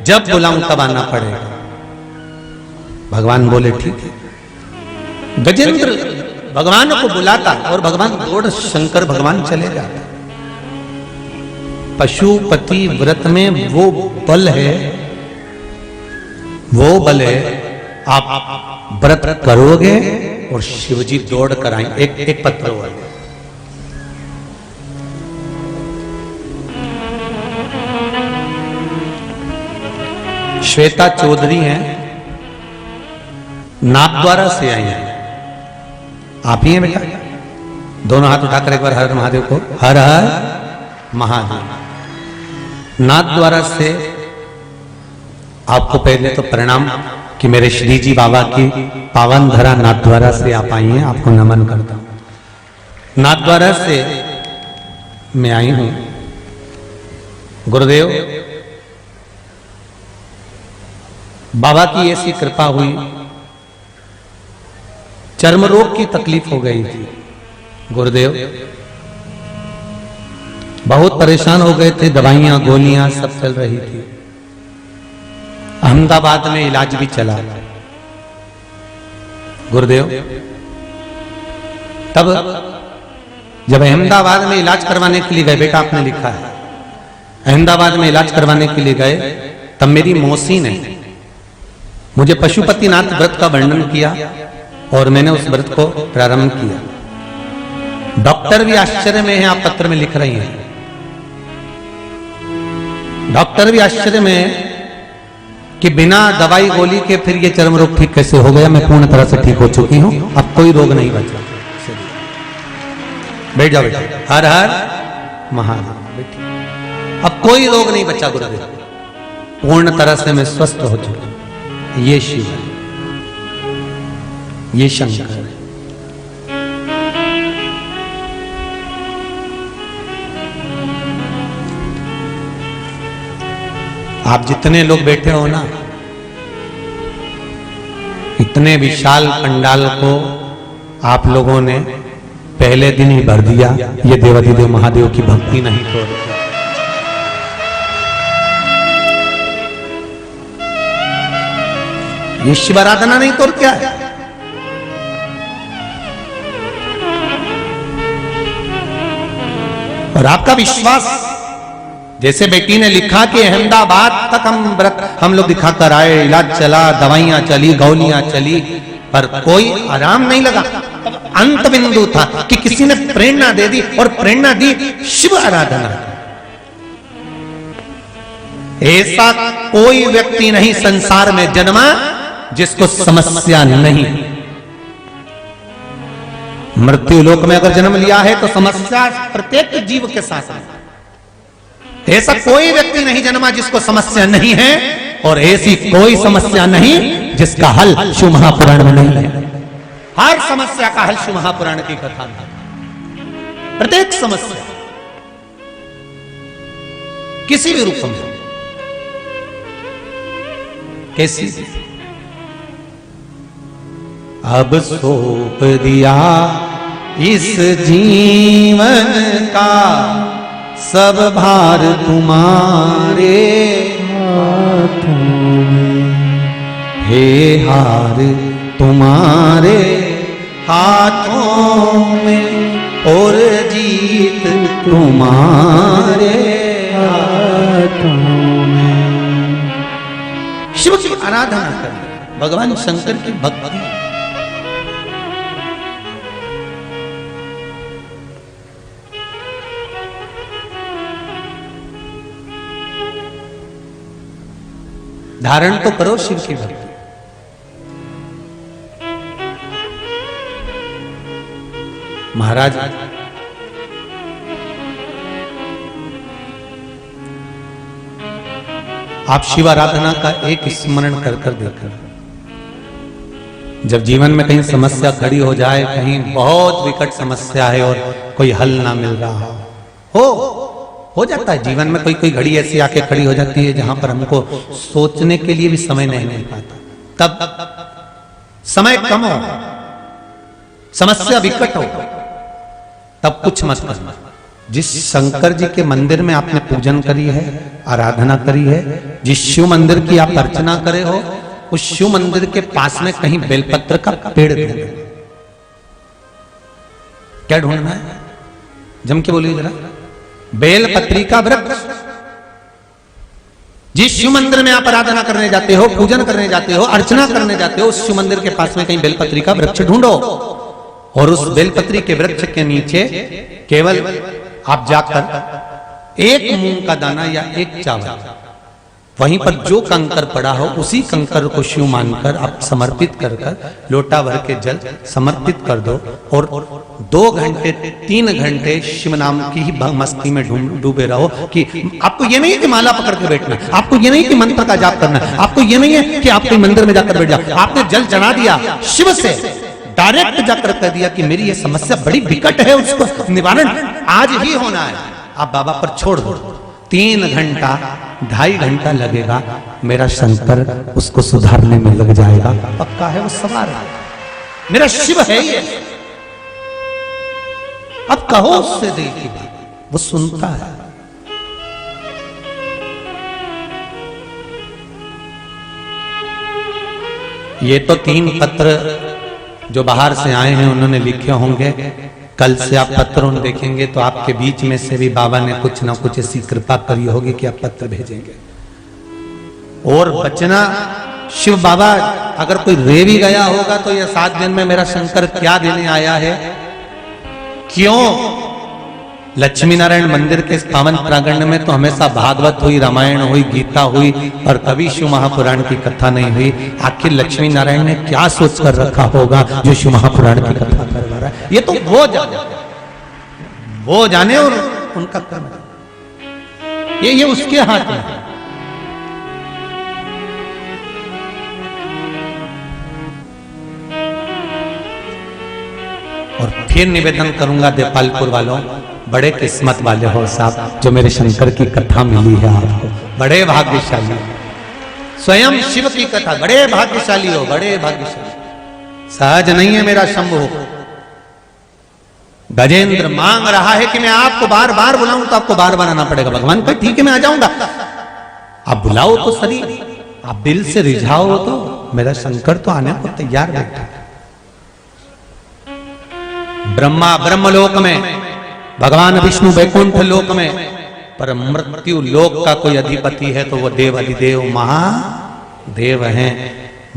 जब बुलाऊं तब आना पड़ेगा। भगवान बोले ठीक है। गजेंद्र भगवान को बुलाता और भगवान दौड़ शंकर भगवान चले जाते। पशुपति व्रत में वो बल है, वो बल है, आप व्रत करोगे और शिवजी दौड़ कर आएंगे। एक पत्र हुआ, श्वेता चौधरी हैं, नाथद्वारा से आई हैं। आप ही हैं बेटा? दोनों हाथ उठाकर एक बार हर हर महादेव को, हर हर महादेव। नाथद्वारा से आपको पहले तो प्रणाम कि मेरे श्री जी बाबा की पावन धरा नाथद्वारा से आप आई हैं, आपको नमन करता हूं। नाथद्वारा से मैं आई हूं। गुरुदेव बाबा की ऐसी कृपा हुई, चर्म रोग की तकलीफ हो गई थी। गुरुदेव बहुत परेशान हो गए थे, दवाइयां गोलियां सब चल रही थी। अहमदाबाद में इलाज भी चला। गुरुदेव तब जब अहमदाबाद में इलाज करवाने के लिए गए, बेटा आपने लिखा है, अहमदाबाद में इलाज करवाने के लिए गए, तब मेरी मौसी ने मुझे पशुपतिनाथ व्रत का वर्णन किया और मैंने उस व्रत को प्रारंभ किया। डॉक्टर भी आश्चर्य में है, आप पत्र में लिख रही हैं, डॉक्टर भी आश्चर्य में है कि बिना दवाई गोली के फिर ये चर्म रोग ठीक कैसे हो गया। मैं पूर्ण तरह से ठीक हो चुकी हूं, अब कोई रोग नहीं बचा। बैठ जाओ बेटा, हर हर महादेव। अब कोई रोग नहीं बचा गुरुदेव, पूर्ण तरह से मैं स्वस्थ हो चुका। ये शिव है, ये शंकर है। आप जितने लोग बैठे हो ना, इतने विशाल पंडाल को आप लोगों ने पहले दिन ही भर दिया। ये देवाधिदेव महादेव की भक्ति नहीं तो ये शिव आराधना नहीं तो क्या है? और आपका विश्वास, जैसे बेटी ने लिखा कि अहमदाबाद तक हम लोग दिखा कर आए, इलाज चला, दवाइयां चली, गोलियां चली, पर कोई आराम नहीं लगा। अंत बिंदु था कि किसी ने प्रेरणा दे दी, और प्रेरणा दी शिव आराधना। ऐसा कोई व्यक्ति नहीं संसार में जन्मा जिसको समस्या नहीं। मृत्यु लोक में अगर जन्म लिया है तो समस्या प्रत्येक जीव के साथ है। ऐसा कोई व्यक्ति नहीं जन्मा जिसको समस्या नहीं है, और ऐसी कोई समस्या नहीं जिसका हल शिव महापुराण में नहीं है। हर समस्या का हल शिव महापुराण की कथा में, प्रत्येक समस्या किसी भी रूप में, कैसी अब सौंप दिया इस जीवन का सब भार तुम्हारे हाथों में, हे हार तुम्हारे हाथों में, और जीत तुम्हारे हाथों में। शिव की आराधना करें, भगवान शंकर की भक्ति। धारण तो करो शिव की भक्ति। महाराज आप शिव आराधना का एक स्मरण कर कर देखकर, जब जीवन में कहीं समस्या खड़ी हो जाए, कहीं बहुत विकट समस्या है और कोई हल ना मिल रहा हो जाता है जीवन में, कोई घड़ी ऐसी आके खड़ी हो जाती है जहां पर हमको सोचने के लिए भी समय नहीं मिल पाता। तब समय कम हो, समस्या विकट हो, तब कुछ मत करना, जिस शंकर जी के मंदिर में आपने पूजन करी है, आराधना करी है, जिस शिव मंदिर की आप अर्चना करे हो, उस शिव मंदिर के पास में कहीं बेलपत्र का पेड़ ढूंढे। क्या ढूंढना है? जम के बोलिए जरा। बेलपत्री का वृक्ष। जिस शिव मंदिर में आप आराधना करने जाते हो, पूजन करने जाते हो, अर्चना करने जाते हो, उस शिव मंदिर के पास में कहीं बेलपत्री का वृक्ष ढूंढो और उस बेलपत्री के वृक्ष के नीचे केवल आप जाकर एक मूंग का दाना या एक चावल, वहीं पर जो कंकर पड़ा हो उसी कंकर को शिव मानकर आप समर्पित कर लोटा भर के जल समर्पित कर दो और 2 घंटे 3 घंटे शिव नाम की ही मस्ती में डूबे रहो। कि आपको ये नहीं है कि माला पकड़ के बैठना, आपको ये नहीं कि मंत्र का जाप करना, आपको ये नहीं है कि आप कोई मंदिर में जाकर बैठ जाओ। आपने जल चढ़ा दिया, शिव से डायरेक्ट जाकर कह दिया कि मेरी ये समस्या बड़ी विकट है, उसको निवारण आज ही होना है। आप बाबा पर छोड़ दो, 3 घंटा 2.5 घंटा लगेगा, मेरा शंकर उसको सुधारने में लग जाएगा। पक्का है, वो सवार है, मेरा शिव है ये। अब कहो उससे दिल की बात, वो सुनता है। ये तो 3 पत्र जो बाहर से आए हैं उन्होंने लिखे होंगे। कल से आप पत्रों देखेंगे तो आपके बीच में से भी बाबा ने कुछ ना कुछ ऐसी कृपा करी होगी कि आप पत्र भेजेंगे। और बचना, शिव बाबा अगर कोई रे भी गया होगा तो ये 7 दिन में मेरा शंकर क्या देने आया है, क्यों? लक्ष्मी नारायण मंदिर के इस पावन प्रांगण में तो हमेशा भागवत हुई, रामायण हुई, गीता हुई और कभी शिव महापुराण की कथा नहीं हुई। आखिर लक्ष्मी नारायण ने क्या सोच कर रखा होगा जो शिव महापुराण की कथा करवा रहा है? ये तो वो जाने और उनका कर्म, ये उसके हाथ में है। और फिर निवेदन करूंगा देपालपुर वालों, बड़े किस्मत वाले हो साहब जो मेरे शंकर की कथा मिली है आपको, बड़े भाग्यशाली। स्वयं शिव की कथा, बड़े भाग्यशाली हो, बड़े भाग्यशाली। सहज नहीं है मेरा शंभु। गजेंद्र मांग रहा है कि मैं आपको बार बार बुलाऊं, तो आपको बार बार आना पड़ेगा। भगवान कहे ठीक है मैं आ जाऊंगा, आप बुलाओ तो सही, आप दिल से रिझाओ तो मेरा शंकर तो आने को तैयार बैठा। ब्रह्मा ब्रह्मलोक में, भगवान विष्णु वैकुंठ लोक में, पर मृत्यु लोक का कोई अधिपति है तो वो देव अधिदेव महादेव हैं।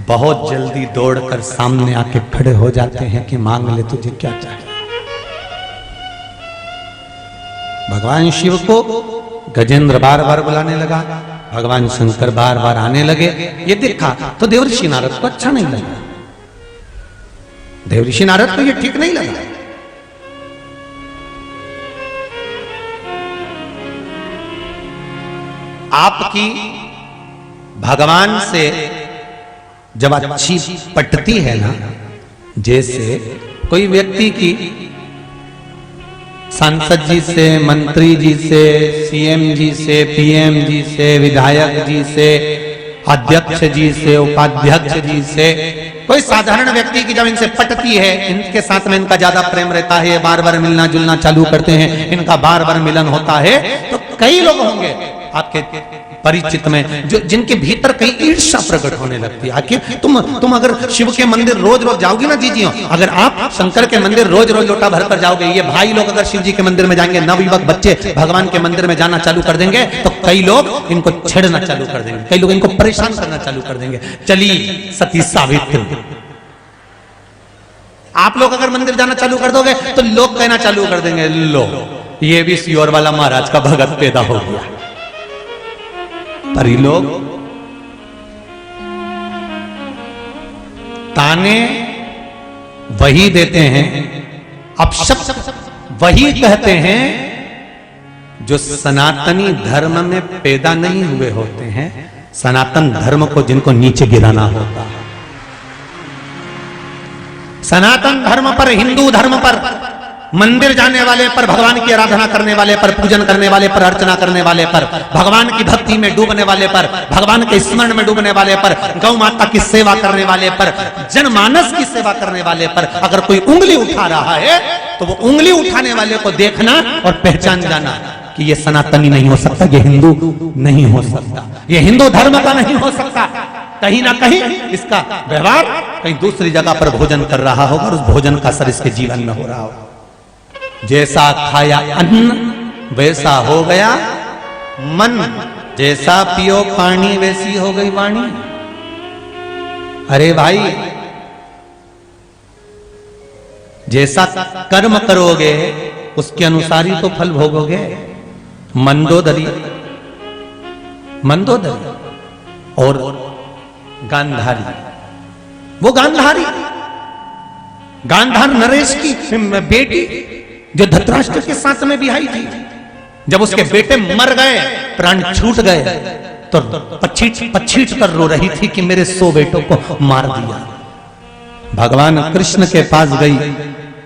बहुत जल्दी दौड़कर सामने आके खड़े हो जाते हैं कि मांग ले तुझे क्या चाहिए। भगवान शिव को गजेंद्र बार बार बुलाने लगा, भगवान शंकर बार बार आने लगे। ये देखा तो देवर्षि नारद को अच्छा नहीं लगा, देवर्षि नारद को ये ठीक नहीं लगा। आपकी भगवान से जब अच्छी पटती है ना, जैसे कोई व्यक्ति की सांसद जी से, मंत्री जी से, सीएम जी से, पीएम जी से, विधायक जी से, अध्यक्ष जी से, उपाध्यक्ष जी से, कोई साधारण व्यक्ति की जब इनसे पटती है, इनके साथ में इनका ज्यादा प्रेम रहता है, बार बार मिलना जुलना चालू करते हैं, इनका बार बार मिलन होता है, तो कई लोग होंगे आपके परिचित में जो जिनके भीतर कई ईर्ष्या प्रकट होने लगती है। आखिर तुम अगर शिव के मंदिर रोज रोज जाओगी ना जीजियो, अगर आप शंकर के मंदिर रोज रोज लोटा भर कर जाओगे, ये भाई लोग अगर शिव जी के मंदिर में जाएंगे, नवयुवक बच्चे भगवान के मंदिर में जाना चालू कर देंगे, तो कई लोग इनको छेड़ना चालू कर देंगे, कई लोग इनको परेशान करना चालू कर देंगे। चली सती सावित्री, आप लोग अगर मंदिर जाना चालू कर दोगे तो लोग कहना चालू कर देंगे, लो ये भी सियोर वाला महाराज का भगत पैदा हो गया। पर ये लोग ताने वही देते हैं, अपशब्द वही कहते हैं जो सनातनी धर्म में पैदा नहीं हुए होते हैं, सनातन धर्म को जिनको नीचे गिराना होता है। सनातन धर्म पर, हिंदू धर्म पर, मंदिर जाने वाले पर, भगवान की आराधना करने वाले पर, पूजन करने वाले पर, अर्चना करने वाले पर, भगवान की भक्ति में डूबने वाले पर, भगवान के स्मरण में डूबने वाले पर, गौ माता की सेवा करने वाले पर, जनमानस की सेवा करने वाले पर अगर कोई उंगली उठा रहा है तो वो उंगली उठाने वाले को देखना और पहचान जाना कि ये सनातनी नहीं हो सकता, ये हिंदू नहीं हो सकता, ये हिंदू धर्म का नहीं हो सकता। कहीं ना कहीं इसका व्यवहार कहीं दूसरी जगह पर भोजन कर रहा होगा और उस भोजन का असर इसके जीवन में हो रहा होगा। जैसा खाया अन्न वैसा हो गया मन, जैसा पियो पानी वैसी हो गई वाणी। अरे भाई, जैसा कर्म करोगे उसके अनुसार ही तो फल भोगोगे। मंदोदरी और गांधारी, वो गांधार नरेश की बेटी जो धृतराष्ट्र के साथ में बिहाई थी, जब उसके बेटे मर गए, प्राण छूट गए, तो पछीट कर रो रही थी कि मेरे 100 बेटों को मार दिया। भगवान कृष्ण के पास गई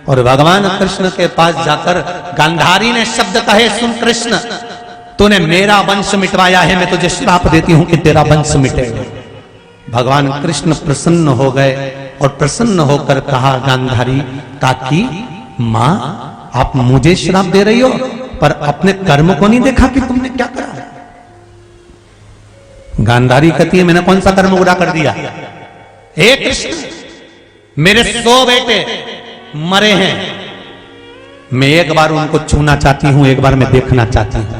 और भगवान कृष्ण के पास जाकर गांधारी ने शब्द कहे, सुन कृष्ण, तूने मेरा वंश मिटवाया है, मैं तुझे श्राप देती हूं कि तेरा वंश मिटेगा। भगवान कृष्ण प्रसन्न हो गए और प्रसन्न होकर कहा गांधारी काकी मां, आप मुझे श्राप दे रही हो पर अपने कर्म को नहीं देखा कि तुमने क्या करा। गांधारी कहती है मैंने कौन सा कर्म बुरा कर दिया। हे कृष्ण, मेरे 100 बेटे मरे हैं, मैं एक बार उनको छूना चाहती हूं, एक बार मैं देखना चाहती हूं,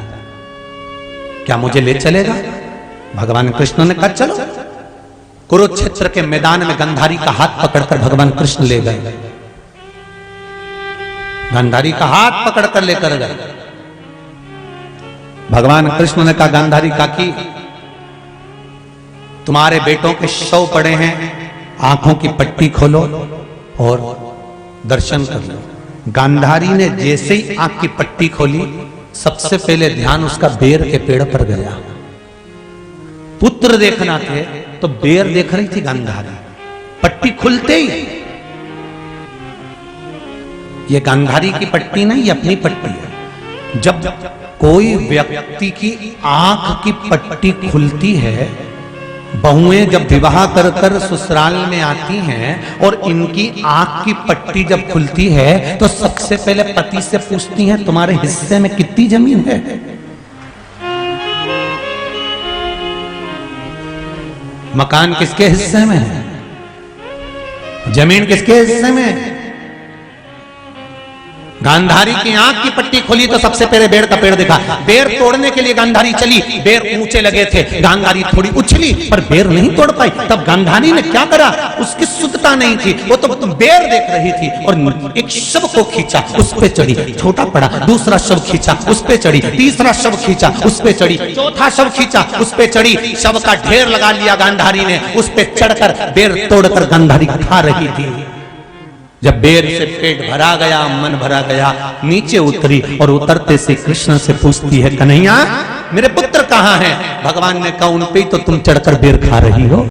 क्या मुझे ले चलेगा। भगवान कृष्ण ने कहा चलो। कुरुक्षेत्र के मैदान में गांधारी का हाथ पकड़कर भगवान कृष्ण ले गए। गांधारी का हाथ पकड़कर लेकर गए। भगवान कृष्ण ने कहा गांधारी काकी, तुम्हारे बेटों के शव पड़े हैं, आंखों की पट्टी खोलो और दर्शन कर लो। गांधारी ने जैसे ही आंख की पट्टी खोली, सबसे पहले ध्यान उसका बेर के पेड़ पर गया। पुत्र देखना थे तो बेर देख रही थी गांधारी। पट्टी खुलते ही, ये गांधारी की पट्टी नहीं, ये अपनी पट्टी है। जब कोई व्यक्ति की आंख की पट्टी खुलती है, बहुएं जब विवाह कर कर ससुराल में आती हैं और इनकी आंख की पट्टी जब खुलती है तो सबसे पहले पति से पूछती हैं तुम्हारे हिस्से में कितनी जमीन है। मकान किसके हिस्से में है, जमीन किसके हिस्से में है। गांधारी की आंख की पट्टी खोली तो सबसे पहले बेर का पेड़ देखा। बेर तोड़ने के लिए गांधारी चली, बेर ऊंचे लगे थे, गांधारी थोड़ी उछली पर बेर नहीं तोड़ पाई। तब गांधारी ने क्या करा, उसकी शुद्धता नहीं थी, वो तो बेर देख रही थी और एक शव को खींचा, उस पे चढ़ी, छोटा पड़ा, दूसरा शव खींचा, उस पे चढ़ी, तीसरा शव खींचा, उस पे चढ़ी, चौथा शव खींचा, उस पे चढ़ी, शव का ढेर लगा लिया गांधारी ने, उस पे चढ़कर बेर तोड़कर गांधारी खा रही थी। जब बेर से पेट भरा गया, मन भरा गया, नीचे उतरी और उतरते से कृष्ण से पूछती है कन्हैया मेरे पुत्र कहाँ हैं। भगवान ने कहा उन पे तो तुम चढ़कर बेर खा रही हो।